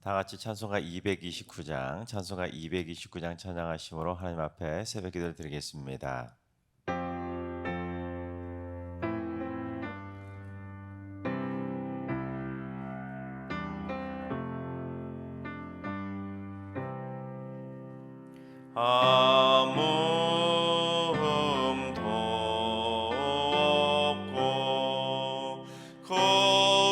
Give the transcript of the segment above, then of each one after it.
다 같이 찬송가 229장 찬양하심으로 하나님 앞에 새벽 기도를 드리겠습니다. 아무음도 없고 거룩하신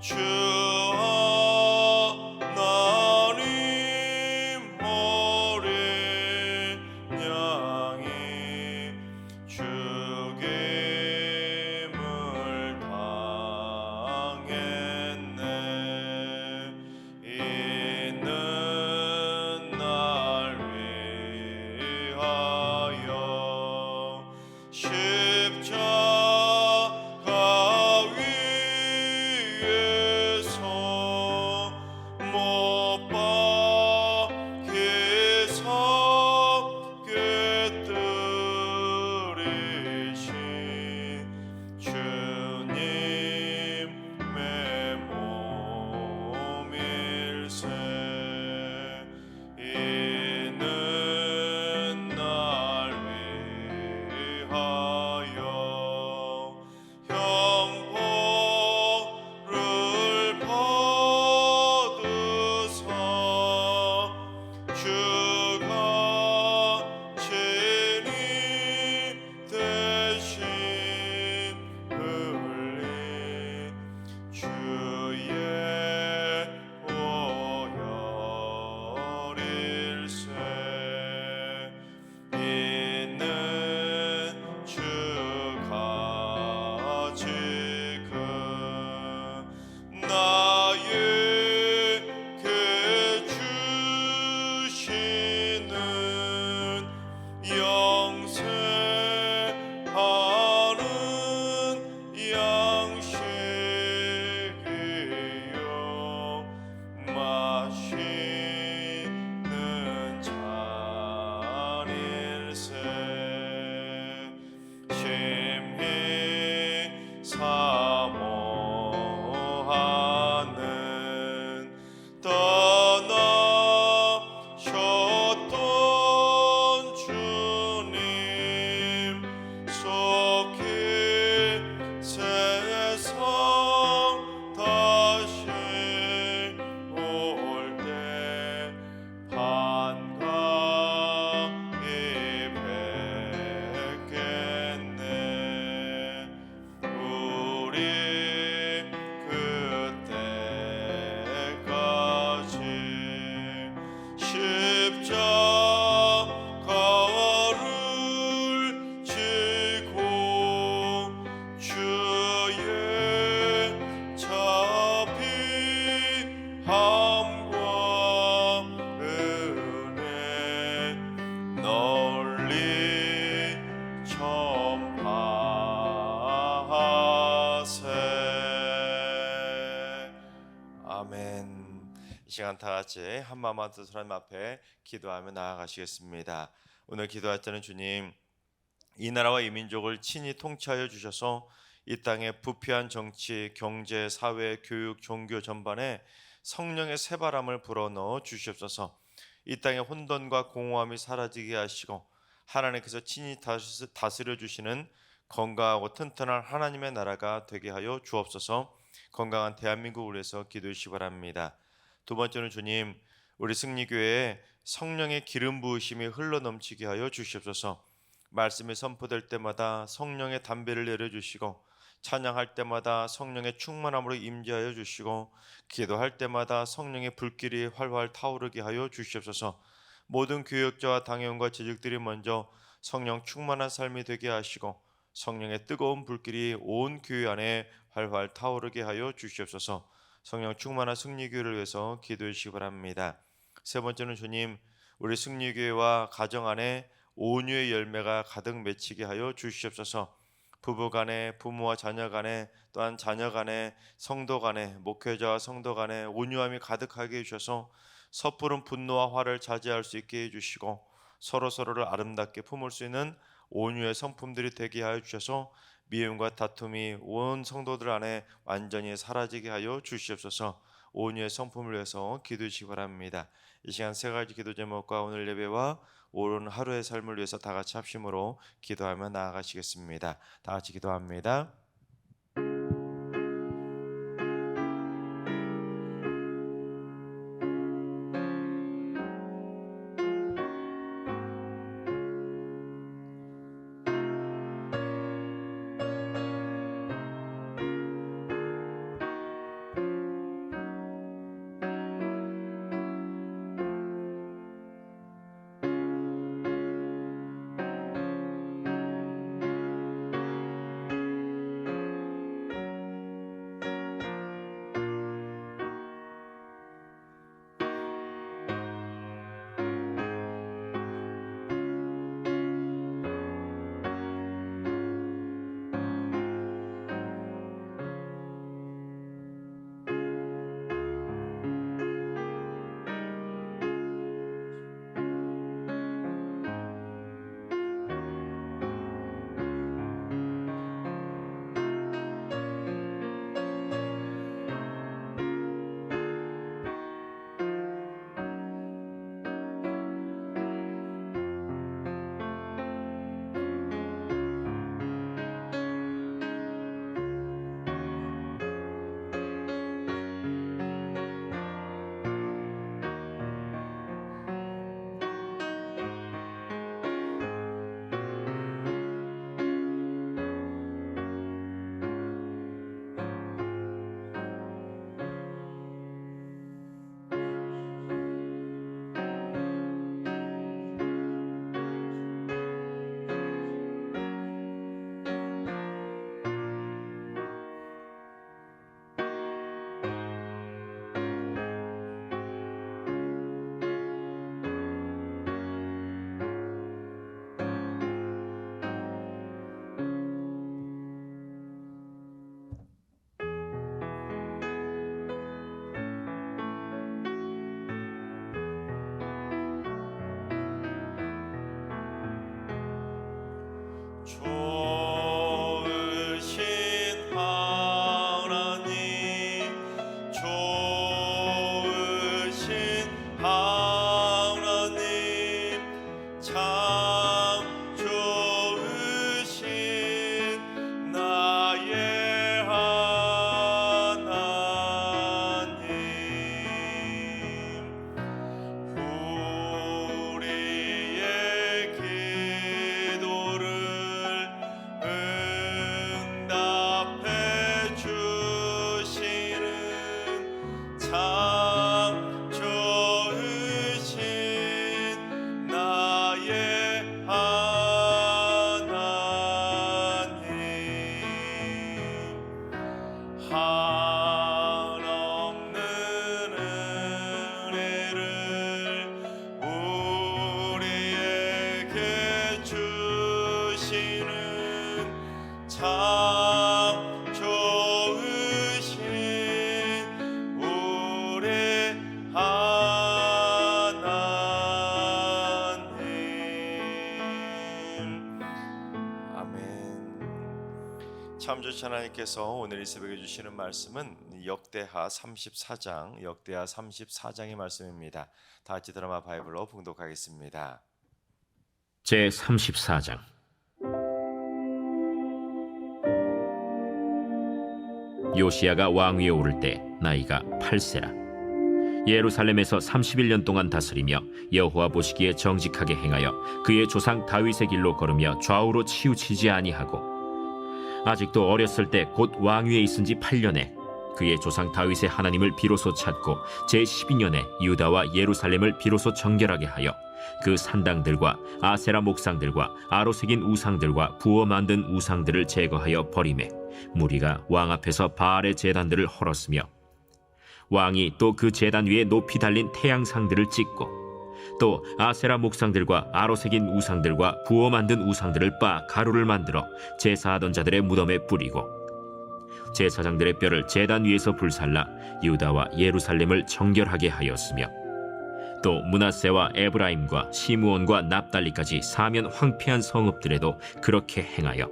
주 하나님 어린 양이 죽임을 당했네. 이는 날 위하여 십자가 위에서 못 박혀 깨뜨리신 주님의 몸일세. 이는 날 위하여 형벌을 받으사 주가 진이 대신 흘린 주의 보혈일세. 이는 주가 지금 나에게 주시는 영생하는 양식이요 마시는 잔일세. 심히 사모하는 떠나셨던 주님 속히 세상 다시 올 때 반갑이 뵙겠네. 우리 그때까지 십자가를 지고 주의 자비함과 은혜 널리 전파하세. 아멘. 이 시간 다 같이 한 마음 한 뜻으로 하나님 앞에 기도하며 나아가시겠습니다. 오늘 기도할 때는 주님, 이 나라와 이 민족을 친히 통치하여 주셔서 이 땅의 부패한 정치, 경제, 사회, 교육, 종교 전반에 성령의 새바람을 불어넣어 주시옵소서. 이 땅의 혼돈과 공허함이 사라지게 하시고 하나님께서 친히 다스려 주시는 건강하고 튼튼한 하나님의 나라가 되게 하여 주옵소서. 건강한 대한민국을 위해서 기도해 주시기 바랍니다. 두 번째는 주님, 우리 승리교회에 성령의 기름 부으심이 흘러넘치게 하여 주시옵소서. 말씀이 선포될 때마다 성령의 담배를 내려주시고, 찬양할 때마다 성령의 충만함으로 임재하여 주시고, 기도할 때마다 성령의 불길이 활활 타오르게 하여 주시옵소서. 모든 교역자와 당회원과 재직들이 먼저 성령 충만한 삶이 되게 하시고, 성령의 뜨거운 불길이 온 교회 안에 활활 타오르게 하여 주시옵소서. 성령 충만한 승리교회를 위해서 기도해 주시기 바랍니다. 세 번째는 주님, 우리 승리교회와 가정 안에 온유의 열매가 가득 맺히게 하여 주시옵소서. 부부 간에, 부모와 자녀 간에, 또한 자녀 간에, 성도 간에, 목회자와 성도 간에 온유함이 가득하게 해주셔서 섣부른 분노와 화를 자제할 수 있게 해주시고 서로서로를 아름답게 품을 수 있는 온유의 성품들이 되게 하여 주셔서 미움과 다툼이 온 성도들 안에 완전히 사라지게 하여 주시옵소서. 온유의 성품을 위해서 기도해 주시기 바랍니다. 이 시간 세 가지 기도 제목과 오늘 예배와 온 하루의 삶을 위해서 다 같이 합심으로 기도하며 나아가시겠습니다. 다 같이 기도합니다. 좋으신 하나님, 좋으신 하나님, 참 좋으신 나의 하나님. 우리의 기도를 응답해 주시는 참 좋으신 나의 하나님. 한없는 은혜를 우리에게 주시는 참 좋으신 우리 하나님. 아멘. 참 좋으신 하나님께서 오늘 이 새벽에 주시는 말씀은 역대하 34장의 말씀입니다. 다 같이 드라마 바이블로 봉독하겠습니다. 제 34장. 요시야가 왕위에 오를 때 나이가 8세라. 예루살렘에서 31년 동안 다스리며 여호와 보시기에 정직하게 행하여 그의 조상 다윗의 길로 걸으며 좌우로 치우치지 아니하고 아직도 어렸을 때 곧 왕위에 있은 지 8년에 그의 조상 다윗의 하나님을 비로소 찾고 제12년에 유다와 예루살렘을 비로소 정결하게 하여 그 산당들과 아세라 목상들과 아로 새긴 우상들과 부어 만든 우상들을 제거하여 버리매 무리가 왕 앞에서 바알의 제단들을 헐었으며 왕이 또 그 제단 위에 높이 달린 태양상들을 찍고 또 아세라 목상들과 아로 새긴 우상들과 부어 만든 우상들을 빻아 가루를 만들어 제사하던 자들의 무덤에 뿌리고 제사장들의 뼈를 제단 위에서 불살라 유다와 예루살렘을 정결하게 하였으며 또 므낫세와 에브라임과 시므온과 납달리까지 사면 황폐한 성읍들에도 그렇게 행하여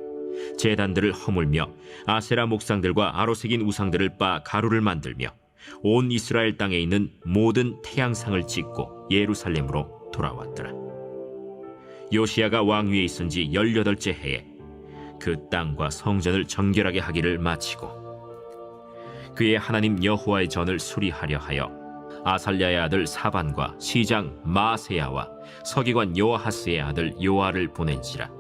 제단들을 허물며 아세라 목상들과 아로새긴 우상들을 빻아 가루를 만들며 온 이스라엘 땅에 있는 모든 태양상을 찍고 예루살렘으로 돌아왔더라. 요시야가 왕위에 있은 지 18째 해에 그 땅과 성전을 정결하게 하기를 마치고 그의 하나님 여호와의 전을 수리하려 하여 아살랴의 아들 사반과 시장 마세야와 서기관 요아하스의 아들 요아를 보낸지라.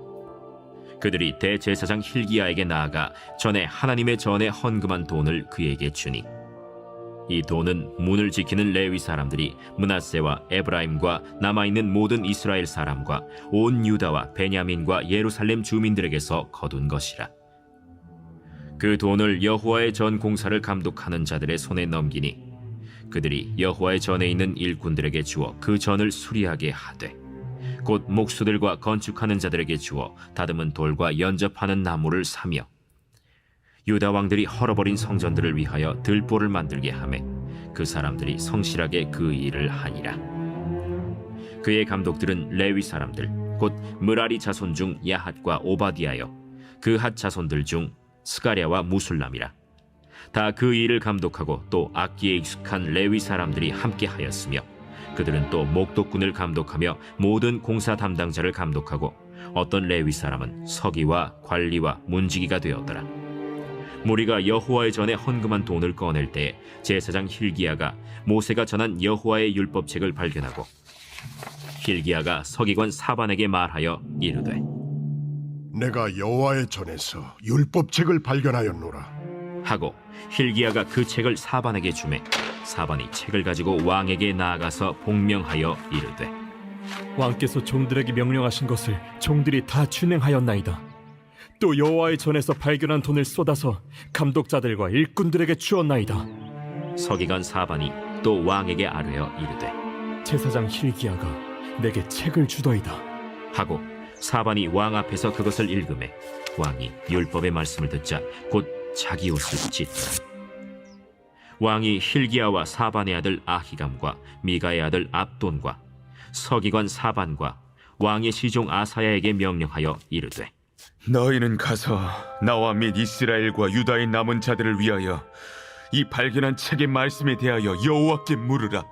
그들이 대제사장 힐기야에게 나아가 전에 하나님의 전에 헌금한 돈을 그에게 주니 이 돈은 문을 지키는 레위 사람들이 므낫세와 에브라임과 남아있는 모든 이스라엘 사람과 온 유다와 베냐민과 예루살렘 주민들에게서 거둔 것이라. 그 돈을 여호와의 전 공사를 감독하는 자들의 손에 넘기니 그들이 여호와의 전에 있는 일꾼들에게 주어 그 전을 수리하게 하되 곧 목수들과 건축하는 자들에게 주어 다듬은 돌과 연접하는 나무를 사며 유다 왕들이 헐어버린 성전들을 위하여 들보를 만들게 하매 그 사람들이 성실하게 그 일을 하니라. 그의 감독들은 레위 사람들 곧 므라리 자손 중 야핫과 오바디아여 그 핫 자손들 중 스가랴와 무술람이라. 다 그 일을 감독하고 또 악기에 익숙한 레위 사람들이 함께 하였으며 그들은 또 목독군을 감독하며 모든 공사 담당자를 감독하고 어떤 레위 사람은 서기와 관리와 문지기가 되었더라. 무리가 여호와의 전에 헌금한 돈을 꺼낼 때 제사장 힐기야가 모세가 전한 여호와의 율법책을 발견하고 힐기야가 서기관 사반에게 말하여 이르되 내가 여호와의 전에서 율법책을 발견하였노라. 하고 힐기야가 그 책을 사반에게 주매 사반이 책을 가지고 왕에게 나아가서 복명하여 이르되 왕께서 종들에게 명령하신 것을 종들이 다 준행하였나이다. 또 여호와의 전에서 발견한 돈을 쏟아서 감독자들과 일꾼들에게 주었나이다. 서기관 사반이 또 왕에게 아뢰어 이르되 제사장 힐기야가 내게 책을 주더이다. 하고 사반이 왕 앞에서 그것을 읽으매 왕이 율법의 말씀을 듣자 곧 자기 옷을 찢더라. 왕이 힐기야와 사반의 아들 아히감과 미가의 아들 압돈과 서기관 사반과 왕의 시종 아사야에게 명령하여 이르되 너희는 가서 나와 및 이스라엘과 유다의 남은 자들을 위하여 이 발견한 책의 말씀에 대하여 여호와께 물으라.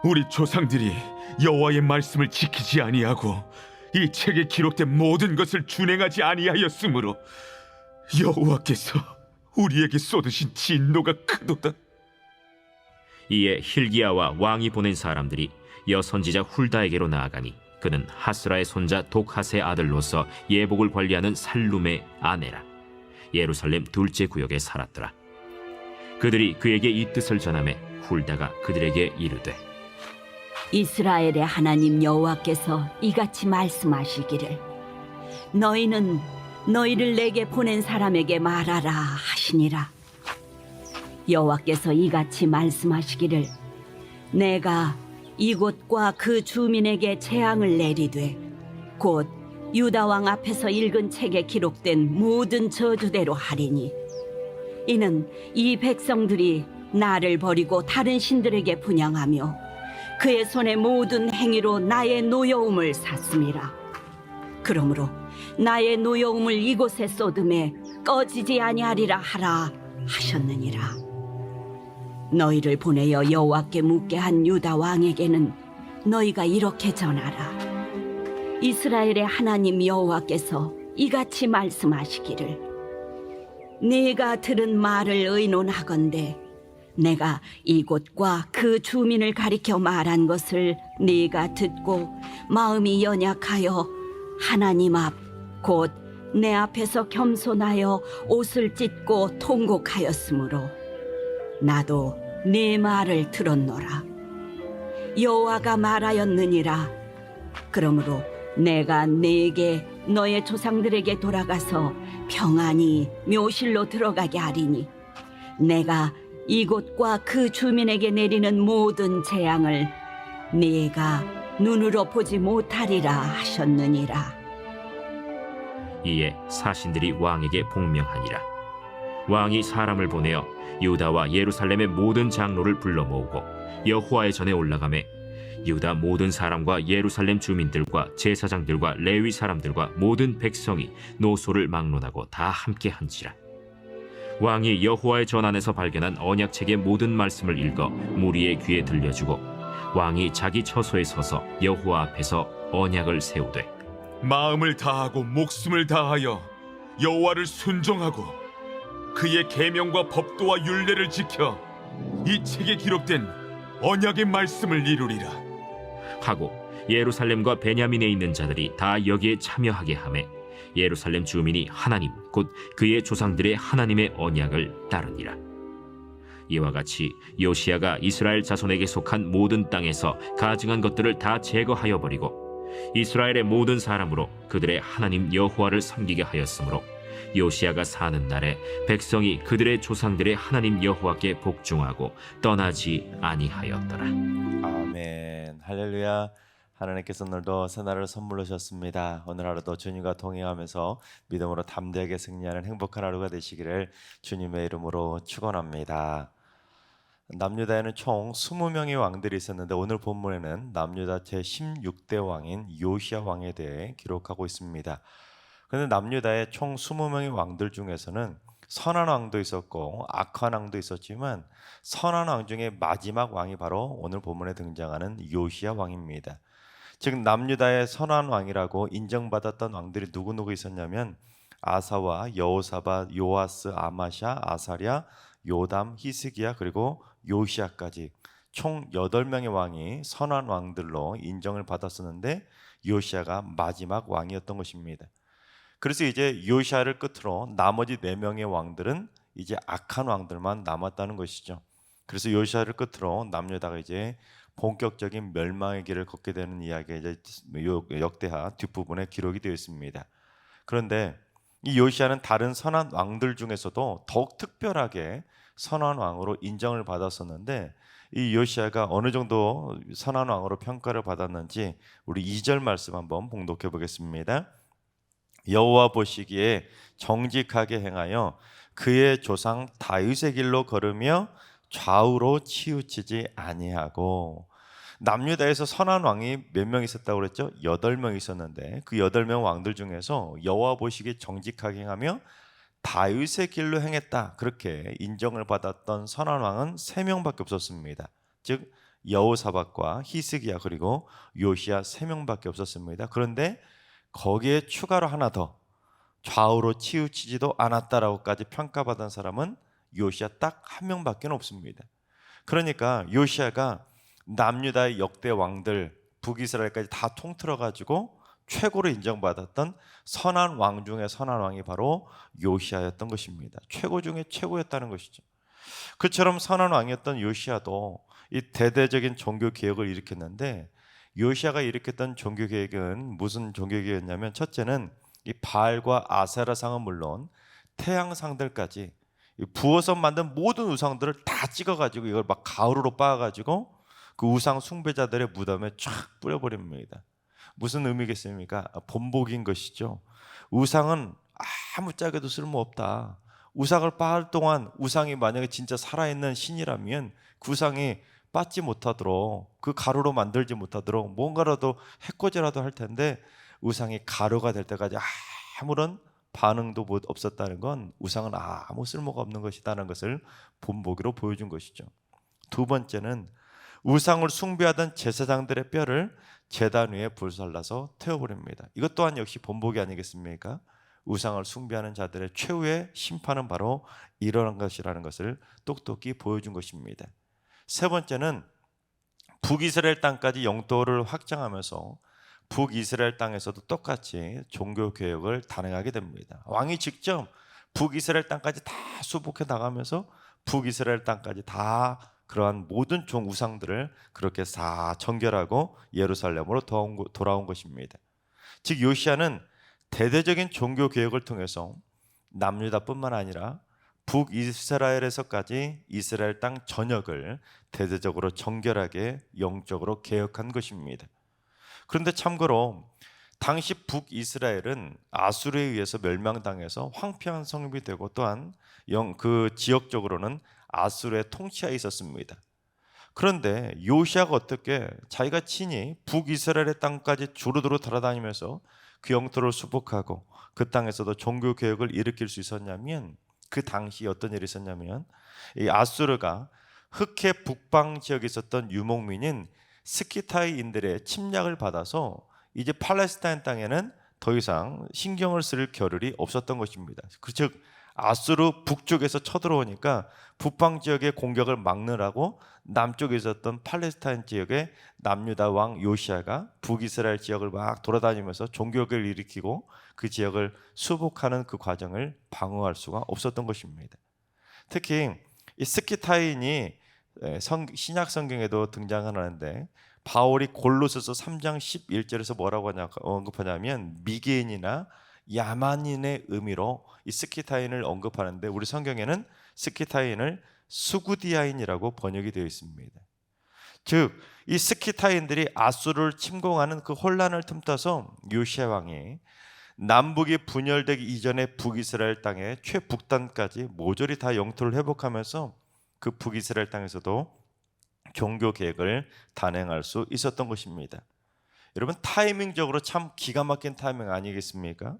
우리 조상들이 여호와의 말씀을 지키지 아니하고 이 책에 기록된 모든 것을 준행하지 아니하였으므로 여호와께서 우리에게 쏟으신 진노가 크도다. 이에 힐기야와 왕이 보낸 사람들이 여선지자 훌다에게로 나아가니 그는 하스라의 손자 독핫의 아들로서 예복을 관리하는 살룸의 아내라. 예루살렘 둘째 구역에 살았더라. 그들이 그에게 이 뜻을 전하매 훌다가 그들에게 이르되 이스라엘의 하나님 여호와께서 이같이 말씀하시기를 너희는 너희를 내게 보낸 사람에게 말하라 하시니라. 여호와께서 이같이 말씀하시기를 내가 이곳과 그 주민에게 재앙을 내리되 곧 유다 왕 앞에서 읽은 책에 기록된 모든 저주대로 하리니 이는 이 백성들이 나를 버리고 다른 신들에게 분향하며 그의 손의 모든 행위로 나의 노여움을 샀음이라. 그러므로 나의 노여움을 이곳에 쏟음에 꺼지지 아니하리라 하라 하셨느니라. 너희를 보내어 여호와께 묻게 한 유다 왕에게는 너희가 이렇게 전하라. 이스라엘의 하나님 여호와께서 이같이 말씀하시기를 네가 들은 말을 의논하건대 내가 이곳과 그 주민을 가리켜 말한 것을 네가 듣고 마음이 연약하여 하나님 앞 곧 내 앞에서 겸손하여 옷을 찢고 통곡하였으므로 나도 네 말을 들었노라. 여호와가 말하였느니라. 그러므로 내가 네게 너의 조상들에게 돌아가서 평안히 묘실로 들어가게 하리니 내가 이곳과 그 주민에게 내리는 모든 재앙을 네가 눈으로 보지 못하리라 하셨느니라. 이에 사신들이 왕에게 복명하니라. 왕이 사람을 보내어 유다와 예루살렘의 모든 장로를 불러 모으고 여호와의 전에 올라가매 유다 모든 사람과 예루살렘 주민들과 제사장들과 레위 사람들과 모든 백성이 노소를 막론하고 다 함께 한지라. 왕이 여호와의 전 안에서 발견한 언약책의 모든 말씀을 읽어 무리의 귀에 들려주고 왕이 자기 처소에 서서 여호와 앞에서 언약을 세우되 마음을 다하고 목숨을 다하여 여호와를 순종하고 그의 계명과 법도와 율례를 지켜 이 책에 기록된 언약의 말씀을 이루리라. 하고 예루살렘과 베냐민에 있는 자들이 다 여기에 참여하게 하매 예루살렘 주민이 하나님 곧 그의 조상들의 하나님의 언약을 따르니라. 이와 같이 요시야가 이스라엘 자손에게 속한 모든 땅에서 가증한 것들을 다 제거하여 버리고 이스라엘의 모든 사람으로 그들의 하나님 여호와를 섬기게 하였으므로 요시야가 사는 날에 백성이 그들의 조상들의 하나님 여호와께 복종하고 떠나지 아니하였더라. 아멘. 할렐루야. 하나님께서 오늘도 새날을 선물로 주셨습니다. 오늘 하루도 주님과 동행하면서 믿음으로 담대하게 승리하는 행복한 하루가 되시기를 주님의 이름으로 축원합니다. 남유다에는 총 20명의 왕들이 있었는데 오늘 본문에는 남유다 제16대 왕인 요시야 왕에 대해 기록하고 있습니다. 그런데 남유다의 총 20명의 왕들 중에서는 선한 왕도 있었고 악한 왕도 있었지만 선한 왕 중에 마지막 왕이 바로 오늘 본문에 등장하는 요시야 왕입니다. 즉 남유다의 선한 왕이라고 인정받았던 왕들이 누구누구 있었냐면 아사와 여호사밧, 요아스, 아마샤, 아사랴, 요담, 히스기야 그리고 요시야까지 총 8명의 왕이 선한 왕들로 인정을 받았었는데 요시야가 마지막 왕이었던 것입니다. 그래서 이제 요시야를 끝으로 나머지 4명의 왕들은 이제 악한 왕들만 남았다는 것이죠. 그래서 요시야를 끝으로 남유다가 이제 본격적인 멸망의 길을 걷게 되는 이야기가 이제 역대하 뒷부분에 기록이 되어 있습니다. 그런데 이 요시야는 다른 선한 왕들 중에서도 더욱 특별하게 선한 왕으로 인정을 받았었는데 이 요시야가 어느 정도 선한 왕으로 평가를 받았는지 우리 2절 말씀 한번 봉독해 보겠습니다. 여호와 보시기에 정직하게 행하여 그의 조상 다윗의 길로 걸으며 좌우로 치우치지 아니하고. 남유다에서 선한 왕이 몇 명 있었다고 그랬죠? 8명 있었는데 그 8명 왕들 중에서 여호와 보시기에 정직하게 행하며 다윗의 길로 행했다 그렇게 인정을 받았던 선한 왕은 3명밖에 없었습니다. 즉 여호사밧과 히스기야 그리고 요시야 3명밖에 없었습니다. 그런데 거기에 추가로 하나 더 좌우로 치우치지도 않았다라고까지 평가받은 사람은 요시야 딱 1명밖에 없습니다. 그러니까 요시야가 남유다의 역대 왕들 북이스라엘까지 다 통틀어 가지고 최고로 인정받았던 선한 왕 중에 선한 왕이 바로 요시야였던 것입니다. 최고 중에 최고였다는 것이죠. 그처럼 선한 왕이었던 요시야도 이 대대적인 종교 개혁을 일으켰는데 요시야가 일으켰던 종교 개혁은 무슨 종교 개혁이었냐면 첫째는 이 바알과 아세라 상은 물론 태양 상들까지 부어서 만든 모든 우상들을 다 찍어가지고 이걸 막 가루로 빻아가지고 그 우상 숭배자들의 무덤에 쫙 뿌려버립니다. 무슨 의미겠습니까? 본보기인 것이죠. 우상은 아무짝에도 쓸모없다. 우상을 빻을 동안 우상이 만약에 진짜 살아있는 신이라면 그 우상이 빻지 못하도록 그 가루로 만들지 못하도록 뭔가라도 해코지라도 할 텐데 우상이 가루가 될 때까지 아무런 반응도 없었다는 건 우상은 아무 쓸모가 없는 것이라는 것을 본보기로 보여준 것이죠. 두 번째는 우상을 숭배하던 제사장들의 뼈를 제단 위에 불살라서 태워버립니다. 이것 또한 역시 본보기 아니겠습니까? 우상을 숭배하는 자들의 최후의 심판은 바로 이러한 것이라는 것을 똑똑히 보여준 것입니다. 세 번째는 북이스라엘 땅까지 영토를 확장하면서 북이스라엘 땅에서도 똑같이 종교개혁을 단행하게 됩니다. 왕이 직접 북이스라엘 땅까지 다 수복해 나가면서 북이스라엘 땅까지 다 그러한 모든 종 우상들을 그렇게 다 정결하고 예루살렘으로 돌아온 것입니다. 즉 요시야는 대대적인 종교개혁을 통해서 남유다뿐만 아니라 북이스라엘에서까지 이스라엘 땅 전역을 대대적으로 정결하게 영적으로 개혁한 것입니다. 그런데 참고로 당시 북이스라엘은 아수르에 의해서 멸망당해서 황폐한 성읍이 되고 또한 그 지역적으로는 아수르의 통치하에 있었습니다. 그런데 요시아가 어떻게 자기가 친히 북이스라엘의 땅까지 주루두루 돌아다니면서 그 영토를 수복하고 그 땅에서도 종교 개혁을 일으킬 수 있었냐면, 그 당시 어떤 일이 있었냐면, 이 아수르가 흑해 북방 지역에 있었던 유목민인 스키타이인들의 침략을 받아서 이제 팔레스타인 땅에는 더 이상 신경을 쓸 겨를이 없었던 것입니다. 즉 아수르 북쪽에서 쳐들어오니까 북방 지역의 공격을 막느라고 남쪽에 있었던 팔레스타인 지역의 남유다 왕 요시아가 북이스라엘 지역을 막 돌아다니면서 종교개혁을 일으키고 그 지역을 수복하는 그 과정을 방어할 수가 없었던 것입니다. 특히 이 스키타인이 신약 성경에도 등장하는데, 바울이 골로새서 3장 11절에서 뭐라고 언급하냐면 미개인이나 야만인의 의미로 이 스키타인을 언급하는데, 우리 성경에는 스키타인을 수구디아인이라고 번역이 되어 있습니다. 즉 이 스키타인들이 아수르를 침공하는 그 혼란을 틈타서 요시아 왕이 남북이 분열되기 이전에 북이스라엘 땅의 최북단까지 모조리 다 영토를 회복하면서 그 북이스라엘 땅에서도 종교 개혁을 단행할 수 있었던 것입니다. 여러분, 타이밍적으로 참 기가 막힌 타이밍 아니겠습니까?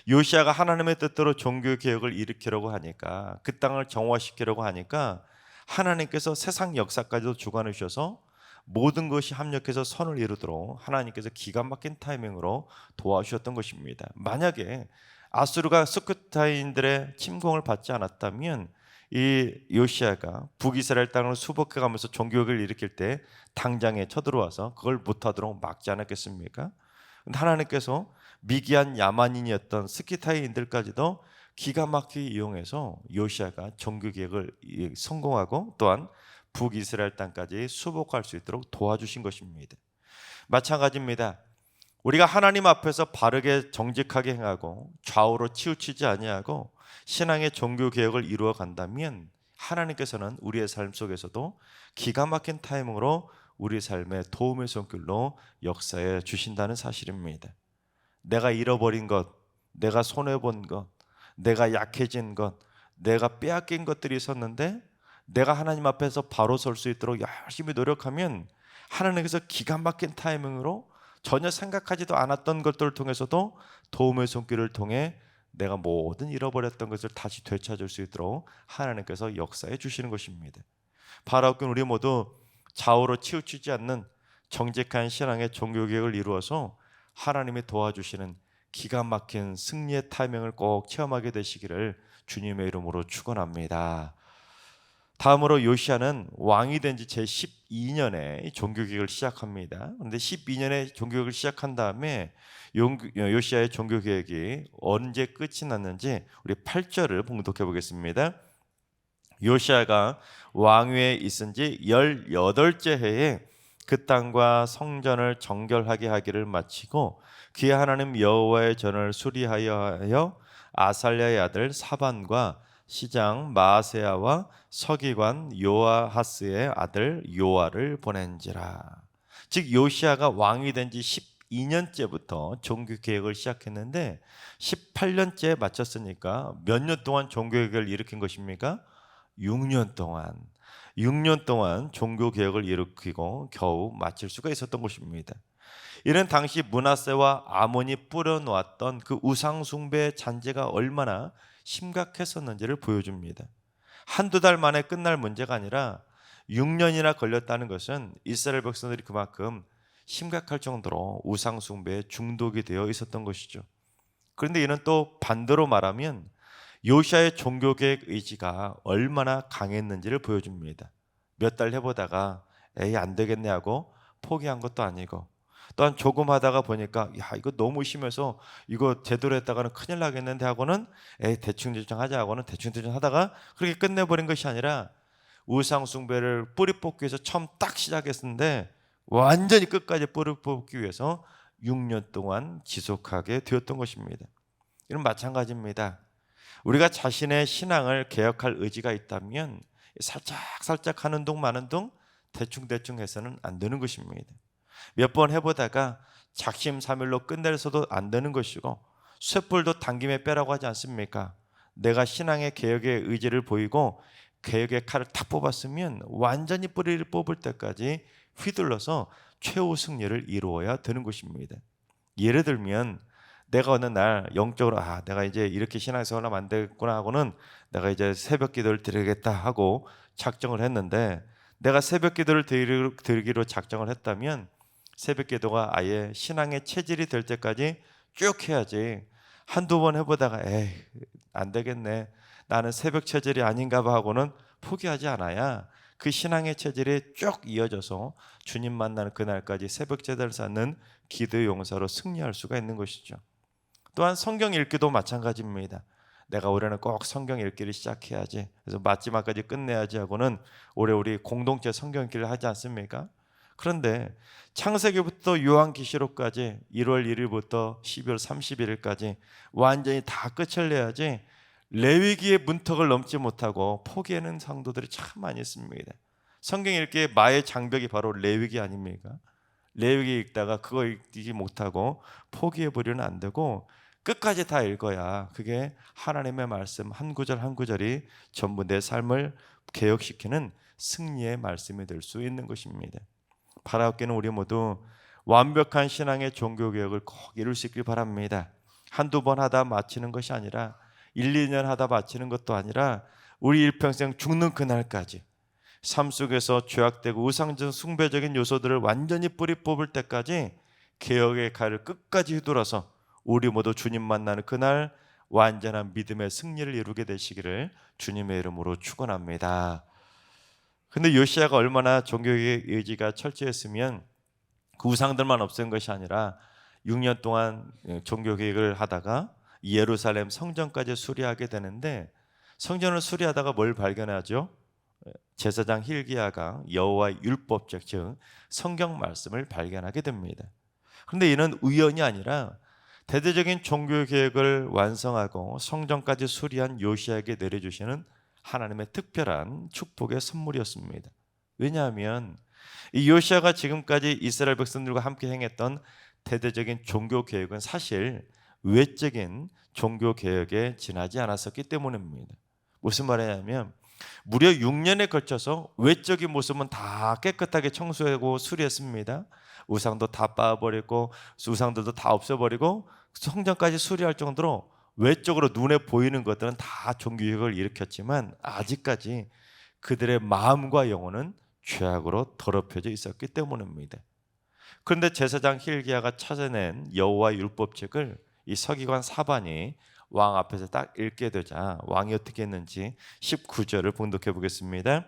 요시아가 하나님의 뜻대로 종교 개혁을 일으키려고 하니까, 그 땅을 정화시키려고 하니까 하나님께서 세상 역사까지도 주관해 주셔서 모든 것이 합력해서 선을 이루도록 하나님께서 기가 막힌 타이밍으로 도와주셨던 것입니다. 만약에 아수르가 스쿠타인들의 침공을 받지 않았다면 이 요시아가 북이스라엘 땅을 수복해가면서 종교개혁을 일으킬 때 당장에 쳐들어와서 그걸 못하도록 막지 않았겠습니까? 근데 하나님께서 미기한 야만인이었던 스키타인들까지도 기가 막히게 이용해서 요시아가 종교개혁을 성공하고 또한 북이스라엘 땅까지 수복할 수 있도록 도와주신 것입니다. 마찬가지입니다. 우리가 하나님 앞에서 바르게 정직하게 행하고 좌우로 치우치지 아니하고 신앙의 종교 개혁을 이루어 간다면 하나님께서는 우리의 삶 속에서도 기가 막힌 타이밍으로 우리 삶의 도움의 손길로 역사해 주신다는 사실입니다. 내가 잃어버린 것, 내가 손해본 것, 내가 약해진 것, 내가 빼앗긴 것들이 있었는데 내가 하나님 앞에서 바로 설 수 있도록 열심히 노력하면 하나님께서 기가 막힌 타이밍으로 전혀 생각하지도 않았던 것들을 통해서도 도움의 손길을 통해 내가 모든 잃어버렸던 것을 다시 되찾을 수 있도록 하나님께서 역사해 주시는 것입니다. 바라옵긴 우리 모두 좌우로 치우치지 않는 정직한 신앙의 종교개혁을 이루어서 하나님이 도와주시는 기가 막힌 승리의 타이밍을 꼭 체험하게 되시기를 주님의 이름으로 축원합니다. 다음으로 요시아는 왕이 된 지 제12년에 종교개혁을 시작합니다. 그런데 12년에 종교개혁을 시작한 다음에 요시아의 종교개혁이 언제 끝이 났는지 우리 8절을 봉독해 보겠습니다. 요시아가 왕위에 있은 지 18째 해에 그 땅과 성전을 정결하게 하기를 마치고 그의 하나님 여호와의 전을 수리하여 아살랴의 아들 사반과 시장 마아세야와 서기관 요아하스의 아들 요아를 보낸지라. 즉 요시아가 왕이 된 지 12년째부터 종교개혁을 시작했는데 18년째에 마쳤으니까 몇 년 동안 종교개혁을 일으킨 것입니까? 6년 동안 종교개혁을 일으키고 겨우 마칠 수가 있었던 것입니다. 이는 당시 므낫세와 아몬이 뿌려놓았던 그 우상숭배의 잔재가 얼마나 심각했었는지를 보여줍니다. 한두 달 만에 끝날 문제가 아니라 6년이나 걸렸다는 것은 이스라엘 백성들이 그만큼 심각할 정도로 우상숭배에 중독이 되어 있었던 것이죠. 그런데 이는 또 반대로 말하면 요시아의 종교개혁 의지가 얼마나 강했는지를 보여줍니다. 몇 달 해보다가 에이 안 되겠네 하고 포기한 것도 아니고, 또한 조금 하다가 보니까 야 이거 너무 심해서 이거 제대로 했다가는 큰일 나겠는데 하고는 에이 대충 하자 하고는 대충 하다가 그렇게 끝내버린 것이 아니라 우상 숭배를 뿌리 뽑기 위해서 처음 딱 시작했는데 완전히 끝까지 뿌리 뽑기 위해서 6년 동안 지속하게 되었던 것입니다. 이런 마찬가지입니다. 우리가 자신의 신앙을 개혁할 의지가 있다면 살짝 하는 둥 마는 둥 대충 해서는 안 되는 것입니다. 몇 번 해보다가 작심삼일로 끝내서도 안 되는 것이고 쇳불도 당김에 빼라고 하지 않습니까? 내가 신앙의 개혁의 의지를 보이고 개혁의 칼을 탁 뽑았으면 완전히 뿌리를 뽑을 때까지 휘둘러서 최후 승리를 이루어야 되는 것입니다. 예를 들면 내가 어느 날 영적으로 내가 이제 이렇게 신앙생활을 하면 안 되겠구나 하고는 내가 이제 새벽 기도를 드리겠다 하고 작정을 했는데, 내가 새벽 기도를 드리기로 작정을 했다면 새벽 기도가 아예 신앙의 체질이 될 때까지 쭉 해야지, 한두 번 해보다가 에이 안 되겠네, 나는 새벽 체질이 아닌가 봐 하고는 포기하지 않아야 그 신앙의 체질이 쭉 이어져서 주님 만나는 그날까지 새벽 제단을 쌓는 기도 용사로 승리할 수가 있는 것이죠. 또한 성경 읽기도 마찬가지입니다. 내가 올해는 꼭 성경 읽기를 시작해야지, 그래서 마지막까지 끝내야지 하고는 올해 우리 공동체 성경 읽기를 하지 않습니까? 그런데 창세기부터 요한계시록까지 1월 1일부터 12월 31일까지 완전히 다 끝을 내야지 레위기의 문턱을 넘지 못하고 포기하는 성도들이 참 많이 있습니다. 성경 읽기의 마의 장벽이 바로 레위기 아닙니까? 레위기 읽다가 그거 읽지 못하고 포기해버리면 안 되고 끝까지 다 읽어야 그게 하나님의 말씀 한 구절 한 구절이 전부 내 삶을 개혁시키는 승리의 말씀이 될 수 있는 것입니다. 바라옵기는 우리 모두 완벽한 신앙의 종교개혁을 꼭 이룰 수 있길 바랍니다. 한두 번 하다 마치는 것이 아니라 1, 2년 하다 마치는 것도 아니라 우리 일평생 죽는 그날까지 삶 속에서 죄악되고 우상적 숭배적인 요소들을 완전히 뿌리 뽑을 때까지 개혁의 칼을 끝까지 휘둘러서 우리 모두 주님 만나는 그날 완전한 믿음의 승리를 이루게 되시기를 주님의 이름으로 축원합니다. 근데 요시야가 얼마나 종교의 의지가 철저했으면 그 우상들만 없앤 것이 아니라 6년 동안 종교개혁을 하다가 예루살렘 성전까지 수리하게 되는데, 성전을 수리하다가 뭘 발견하죠? 제사장 hil기야가 여호와의 율법책 즉 성경 말씀을 발견하게 됩니다. 그런데 이는 우연이 아니라 대대적인 종교개혁을 완성하고 성전까지 수리한 요시야에게 내려주시는 하나님의 특별한 축복의 선물이었습니다. 왜냐하면 이 요시야가 지금까지 이스라엘 백성들과 함께 행했던 대대적인 종교개혁은 사실 외적인 종교개혁에 지나지 않았었기 때문입니다. 무슨 말이냐면 무려 6년에 걸쳐서 외적인 모습은 다 깨끗하게 청소하고 수리했습니다. 우상도 다 빠버리고 우상들도 다 없애버리고 성전까지 수리할 정도로 외적으로 눈에 보이는 것들은 다 종교개혁을 일으켰지만 아직까지 그들의 마음과 영혼은 죄악으로 더럽혀져 있었기 때문입니다. 그런데 제사장 hil기야가 찾아낸 여호와의 율법책을 이 서기관 사반이 왕 앞에서 딱 읽게 되자 왕이 어떻게 했는지 19절을 봉독해 보겠습니다.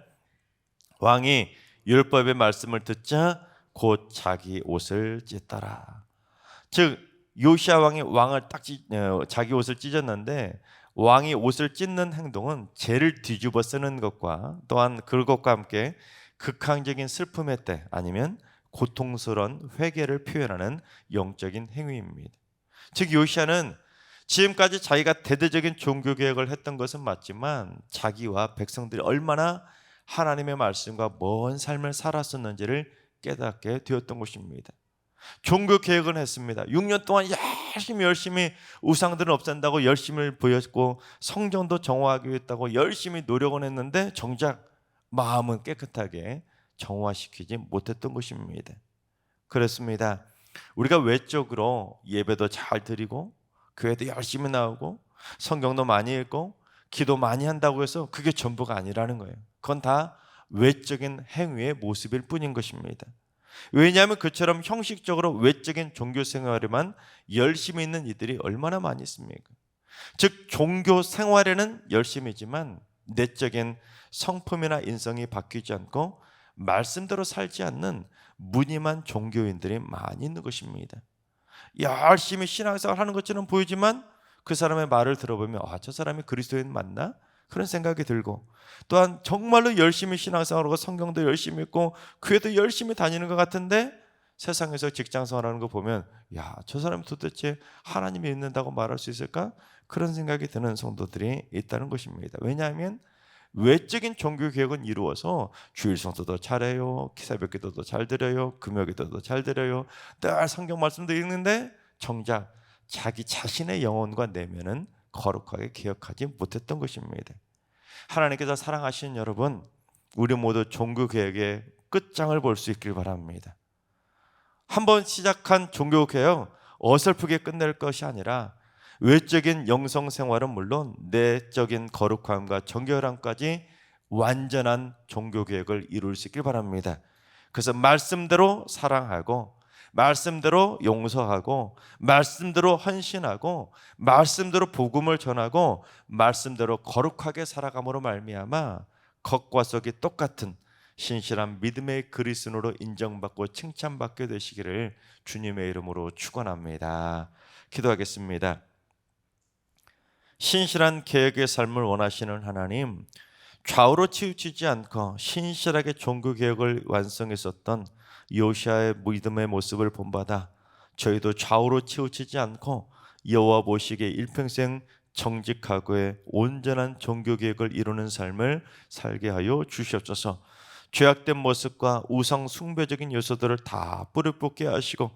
왕이 율법의 말씀을 듣자 곧 자기 옷을 찢더라. 즉 요시야 왕이 자기 옷을 찢었는데, 왕이 옷을 찢는 행동은 죄를 뒤집어 쓰는 것과 또한 그것과 함께 극한적인 슬픔의 때 아니면 고통스러운 회개를 표현하는 영적인 행위입니다. 즉 요시야는 지금까지 자기가 대대적인 종교개혁을 했던 것은 맞지만 자기와 백성들이 얼마나 하나님의 말씀과 먼 삶을 살았었는지를 깨닫게 되었던 것입니다. 종교개혁을 했습니다. 6년 동안 열심히 우상들을 없앤다고 열심히 보였고 성전도 정화하기 했다고 열심히 노력은 했는데 정작 마음은 깨끗하게 정화시키지 못했던 것입니다. 그렇습니다. 우리가 외적으로 예배도 잘 드리고 교회도 열심히 나오고 성경도 많이 읽고 기도 많이 한다고 해서 그게 전부가 아니라는 거예요. 그건 다 외적인 행위의 모습일 뿐인 것입니다. 왜냐하면 그처럼 형식적으로 외적인 종교 생활에만 열심히 있는 이들이 얼마나 많이 있습니까? 즉 종교 생활에는 열심이지만 내적인 성품이나 인성이 바뀌지 않고 말씀대로 살지 않는 무늬만 종교인들이 많이 있는 것입니다. 열심히 신앙생활 하는 것처럼 보이지만 그 사람의 말을 들어보면 저 사람이 그리스도인 맞나? 그런 생각이 들고, 또한 정말로 열심히 신앙생활하고 성경도 열심히 읽고 교회도 열심히 다니는 것 같은데 세상에서 직장생활하는 거 보면 저 사람이 도대체 하나님이 있는다고 말할 수 있을까? 그런 생각이 드는 성도들이 있다는 것입니다. 왜냐하면 외적인 종교개혁은 이루어서 주일 성도도 잘해요, 새벽기도도 잘 드려요, 금요기도도 잘 드려요, 늘 성경 말씀도 읽는데 정작 자기 자신의 영혼과 내면은 거룩하게 개혁하지 못했던 것입니다. 하나님께서 사랑하시는 여러분, 우리 모두 종교개혁의 끝장을 볼 수 있길 바랍니다. 한번 시작한 종교개혁 어설프게 끝낼 것이 아니라 외적인 영성생활은 물론 내적인 거룩함과 정결함까지 완전한 종교개혁을 이룰 수 있길 바랍니다. 그래서 말씀대로 사랑하고, 말씀대로 용서하고, 말씀대로 헌신하고, 말씀대로 복음을 전하고, 말씀대로 거룩하게 살아감으로 말미암아 겉과 속이 똑같은 신실한 믿음의 그리스도로 인정받고 칭찬받게 되시기를 주님의 이름으로 축원합니다. 기도하겠습니다. 신실한 개혁의 삶을 원하시는 하나님, 좌우로 치우치지 않고 신실하게 종교개혁을 완성했었던 요시아의 믿음의 모습을 본받아 저희도 좌우로 치우치지 않고 여호와 보시기에 일평생 정직하고의 온전한 종교개혁을 이루는 삶을 살게 하여 주시옵소서. 죄악된 모습과 우상 숭배적인 요소들을 다 뿌리 뽑게 하시고,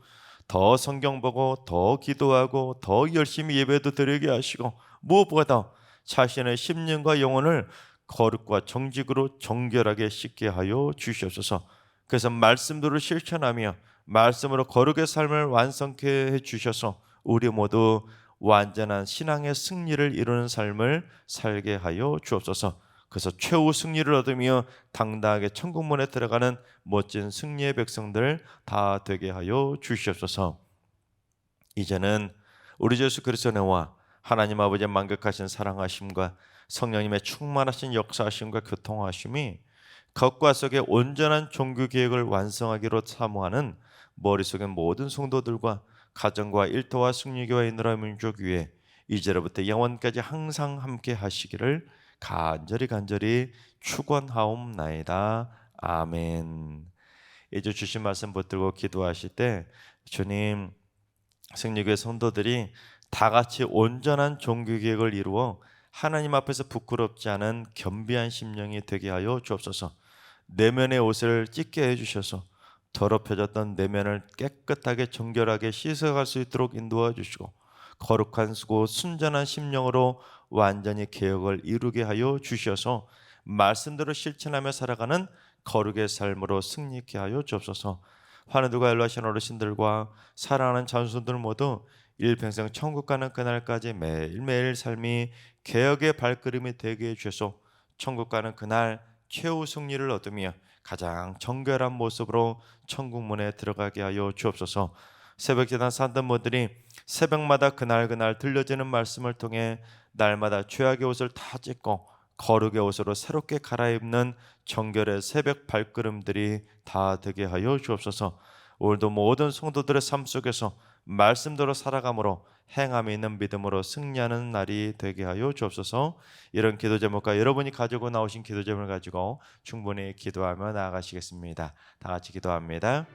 더 성경 보고 더 기도하고 더 열심히 예배도 드리게 하시고, 무엇보다 자신의 심령과 영혼을 거룩과 정직으로 정결하게 씻게 하여 주시옵소서. 그래서 말씀들을 실천하며 말씀으로 거룩의 삶을 완성케 해 주셔서 우리 모두 완전한 신앙의 승리를 이루는 삶을 살게 하여 주옵소서. 그래서 최후 승리를 얻으며 당당하게 천국문에 들어가는 멋진 승리의 백성들 다 되게 하여 주시옵소서. 이제는 우리 주 예수 그리스도의 은혜와 하나님 아버지의 만극하신 사랑하심과 성령님의 충만하신 역사하심과 교통하심이 겉과 속의 온전한 종교개혁을 완성하기로 사모하는 머릿속의 모든 성도들과 가정과 일터와 승리교와 인도라 민족 위에 이제로부터 영원까지 항상 함께 하시기를 간절히 축원하옵나이다. 아멘. 이제 주신 말씀 붙들고 기도하실 때 주님, 승리교회 성도들이 다 같이 온전한 종교개혁을 이루어 하나님 앞에서 부끄럽지 않은 겸비한 심령이 되게 하여 주옵소서. 내면의 옷을 찢게 해주셔서 더럽혀졌던 내면을 깨끗하게 정결하게 씻어갈 수 있도록 인도해 주시고, 거룩한 수고 순전한 심령으로 완전히 개혁을 이루게 하여 주셔서 말씀대로 실천하며 살아가는 거룩의 삶으로 승리케 하여 주옵소서. 하늘들과 연락하신 어르신들과 사랑하는 자손들 모두 일평생 천국 가는 그날까지 매일매일 삶이 개혁의 발걸음이 되게 해주셔서 천국 가는 그날 최후 승리를 얻으며 가장 정결한 모습으로 천국문에 들어가게 하여 주옵소서. 새벽제단 산들모들이 새벽마다 그날 들려지는 말씀을 통해 날마다 죄악의 옷을 다 찢고 거룩의 옷으로 새롭게 갈아입는 정결의 새벽 발걸음들이 다 되게 하여 주옵소서. 오늘도 모든 성도들의 삶 속에서 말씀대로 살아감으로 행함이 있는 믿음으로 승리하는 날이 되게 하여 주옵소서. 이런 기도 제목과 여러분이 가지고 나오신 기도 제목을 가지고 충분히 기도하며 나아가시겠습니다. 다 같이 기도합니다.